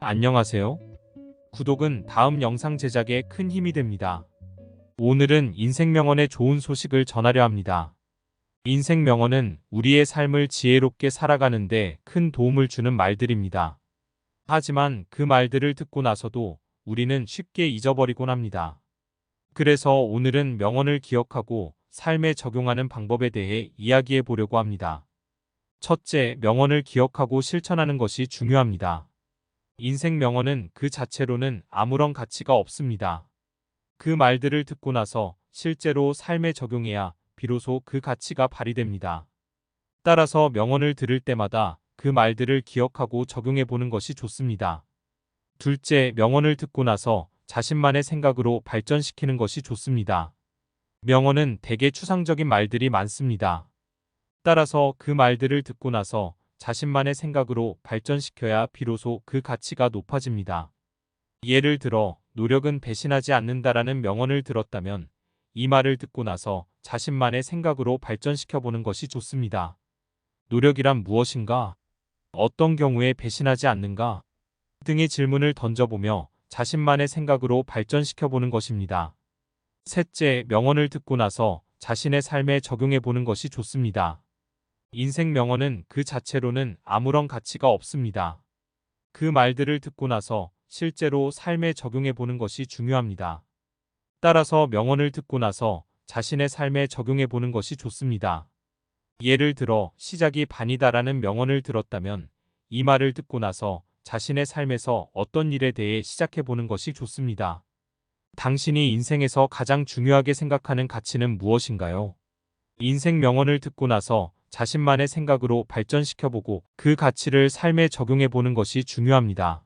안녕하세요. 구독은 다음 영상 제작에 큰 힘이 됩니다. 오늘은 인생 명언의 좋은 소식을 전하려 합니다. 인생 명언은 우리의 삶을 지혜롭게 살아가는데 큰 도움을 주는 말들입니다. 하지만 그 말들을 듣고 나서도 우리는 쉽게 잊어버리곤 합니다. 그래서 오늘은 명언을 기억하고 삶에 적용하는 방법에 대해 이야기해 보려고 합니다. 첫째, 명언을 기억하고 실천하는 것이 중요합니다. 인생 명언은 그 자체로는 아무런 가치가 없습니다. 그 말들을 듣고 나서 실제로 삶에 적용해야 비로소 그 가치가 발휘됩니다. 따라서 명언을 들을 때마다 그 말들을 기억하고 적용해 보는 것이 좋습니다. 둘째, 명언을 듣고 나서 자신만의 생각으로 발전시키는 것이 좋습니다. 명언은 대개 추상적인 말들이 많습니다. 따라서 그 말들을 듣고 나서 자신만의 생각으로 발전시켜야 비로소 그 가치가 높아집니다. 예를 들어, 노력은 배신하지 않는다라는 명언을 들었다면 이 말을 듣고 나서 자신만의 생각으로 발전시켜 보는 것이 좋습니다. 노력이란 무엇인가? 어떤 경우에 배신하지 않는가? 등의 질문을 던져보며 자신만의 생각으로 발전시켜 보는 것입니다. 셋째, 명언을 듣고 나서 자신의 삶에 적용해 보는 것이 좋습니다. 인생 명언은 그 자체로는 아무런 가치가 없습니다. 그 말들을 듣고 나서 실제로 삶에 적용해 보는 것이 중요합니다. 따라서 명언을 듣고 나서 자신의 삶에 적용해 보는 것이 좋습니다. 예를 들어, 시작이 반이다라는 명언을 들었다면 이 말을 듣고 나서 자신의 삶에서 어떤 일에 대해 시작해 보는 것이 좋습니다. 당신이 인생에서 가장 중요하게 생각하는 가치는 무엇인가요? 인생 명언을 듣고 나서 자신만의 생각으로 발전시켜보고 그 가치를 삶에 적용해 보는 것이 중요합니다.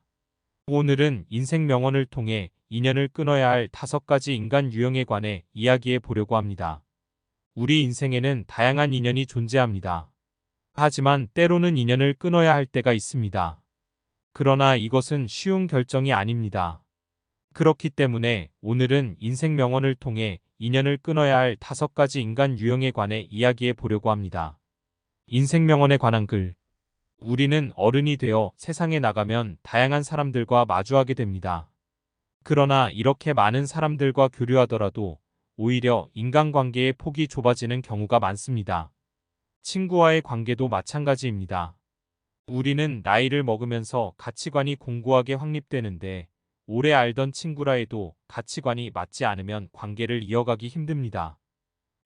오늘은 인생 명언을 통해 인연을 끊어야 할 5가지 인간 유형에 관해 이야기해 보려고 합니다. 우리 인생에는 다양한 인연이 존재합니다. 하지만 때로는 인연을 끊어야 할 때가 있습니다. 그러나 이것은 쉬운 결정이 아닙니다. 그렇기 때문에 오늘은 인생 명언을 통해 인연을 끊어야 할 5가지 인간 유형에 관해 이야기해 보려고 합니다. 인생 명언에 관한 글. 우리는 어른이 되어 세상에 나가면 다양한 사람들과 마주하게 됩니다. 그러나 이렇게 많은 사람들과 교류하더라도 오히려 인간관계의 폭이 좁아지는 경우가 많습니다. 친구와의 관계도 마찬가지입니다. 우리는 나이를 먹으면서 가치관이 공고하게 확립되는데 오래 알던 친구라 해도 가치관이 맞지 않으면 관계를 이어가기 힘듭니다.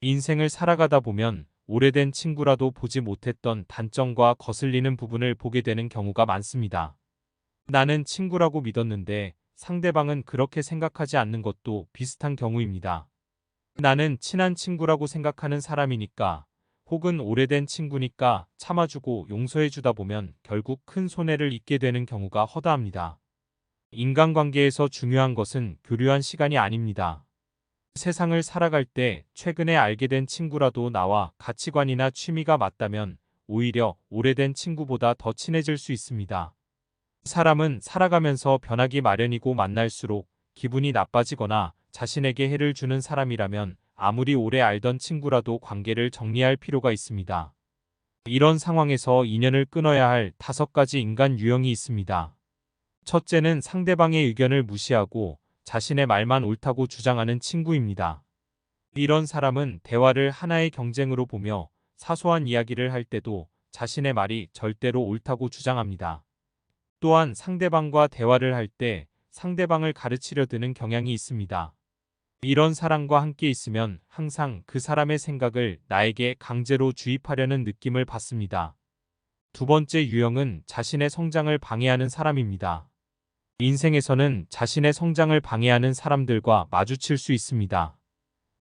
인생을 살아가다 보면 오래된 친구라도 보지 못했던 단점과 거슬리는 부분을 보게 되는 경우가 많습니다. 나는 친구라고 믿었는데 상대방은 그렇게 생각하지 않는 것도 비슷한 경우입니다. 나는 친한 친구라고 생각하는 사람이니까 혹은 오래된 친구니까 참아주고 용서해주다 보면 결국 큰 손해를 입게 되는 경우가 허다합니다. 인간관계에서 중요한 것은 교류한 시간이 아닙니다. 세상을 살아갈 때 최근에 알게 된 친구라도 나와 가치관이나 취미가 맞다면 오히려 오래된 친구보다 더 친해질 수 있습니다. 사람은 살아가면서 변하기 마련이고 만날수록 기분이 나빠지거나 자신에게 해를 주는 사람이라면 아무리 오래 알던 친구라도 관계를 정리할 필요가 있습니다. 이런 상황에서 인연을 끊어야 할 5가지 인간 유형이 있습니다. 첫째는 상대방의 의견을 무시하고 자신의 말만 옳다고 주장하는 친구입니다. 이런 사람은 대화를 하나의 경쟁으로 보며 사소한 이야기를 할 때도 자신의 말이 절대로 옳다고 주장합니다. 또한 상대방과 대화를 할 때 상대방을 가르치려 드는 경향이 있습니다. 이런 사람과 함께 있으면 항상 그 사람의 생각을 나에게 강제로 주입하려는 느낌을 받습니다. 두 번째 유형은 자신의 성장을 방해하는 사람입니다. 인생에서는 자신의 성장을 방해하는 사람들과 마주칠 수 있습니다.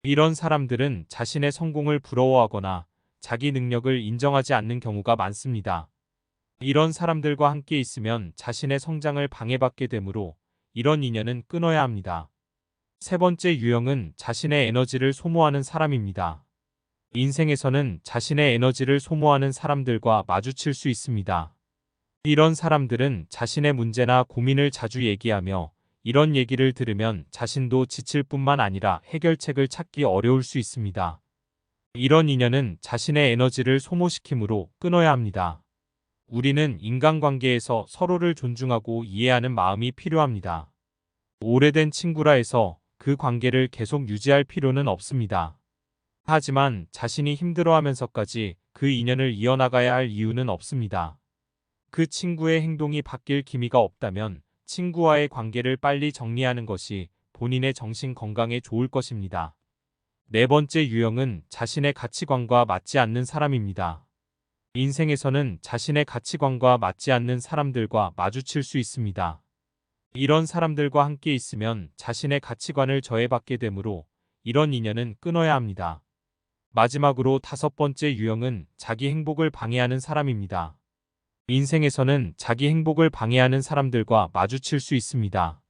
이런 사람들은 자신의 성공을 부러워하거나 자기 능력을 인정하지 않는 경우가 많습니다. 이런 사람들과 함께 있으면 자신의 성장을 방해받게 되므로 이런 인연은 끊어야 합니다. 세 번째 유형은 자신의 에너지를 소모하는 사람입니다. 인생에서는 자신의 에너지를 소모하는 사람들과 마주칠 수 있습니다. 이런 사람들은 자신의 문제나 고민을 자주 얘기하며 이런 얘기를 들으면 자신도 지칠 뿐만 아니라 해결책을 찾기 어려울 수 있습니다. 이런 인연은 자신의 에너지를 소모시키므로 끊어야 합니다. 우리는 인간관계에서 서로를 존중하고 이해하는 마음이 필요합니다. 오래된 친구라 해서 그 관계를 계속 유지할 필요는 없습니다. 하지만 자신이 힘들어하면서까지 그 인연을 이어나가야 할 이유는 없습니다. 그 친구의 행동이 바뀔 기미가 없다면 친구와의 관계를 빨리 정리하는 것이 본인의 정신 건강에 좋을 것입니다. 네 번째 유형은 자신의 가치관과 맞지 않는 사람입니다. 인생에서는 자신의 가치관과 맞지 않는 사람들과 마주칠 수 있습니다. 이런 사람들과 함께 있으면 자신의 가치관을 저해받게 되므로 이런 인연은 끊어야 합니다. 마지막으로 다섯 번째 유형은 자기 행복을 방해하는 사람입니다. 인생에서는 자기 행복을 방해하는 사람들과 마주칠 수 있습니다.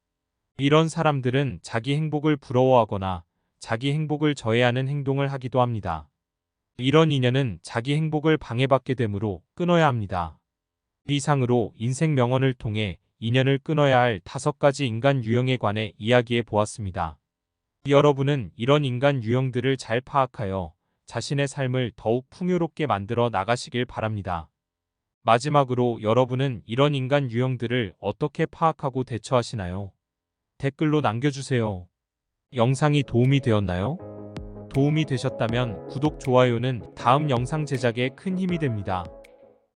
이런 사람들은 자기 행복을 부러워하거나 자기 행복을 저해하는 행동을 하기도 합니다. 이런 인연은 자기 행복을 방해받게 되므로 끊어야 합니다. 이상으로 인생 명언을 통해 인연을 끊어야 할 5가지 인간 유형에 관해 이야기해 보았습니다. 여러분은 이런 인간 유형들을 잘 파악하여 자신의 삶을 더욱 풍요롭게 만들어 나가시길 바랍니다. 마지막으로 여러분은 이런 인간 유형들을 어떻게 파악하고 대처하시나요? 댓글로 남겨주세요. 영상이 도움이 되었나요? 도움이 되셨다면 구독, 좋아요는 다음 영상 제작에 큰 힘이 됩니다.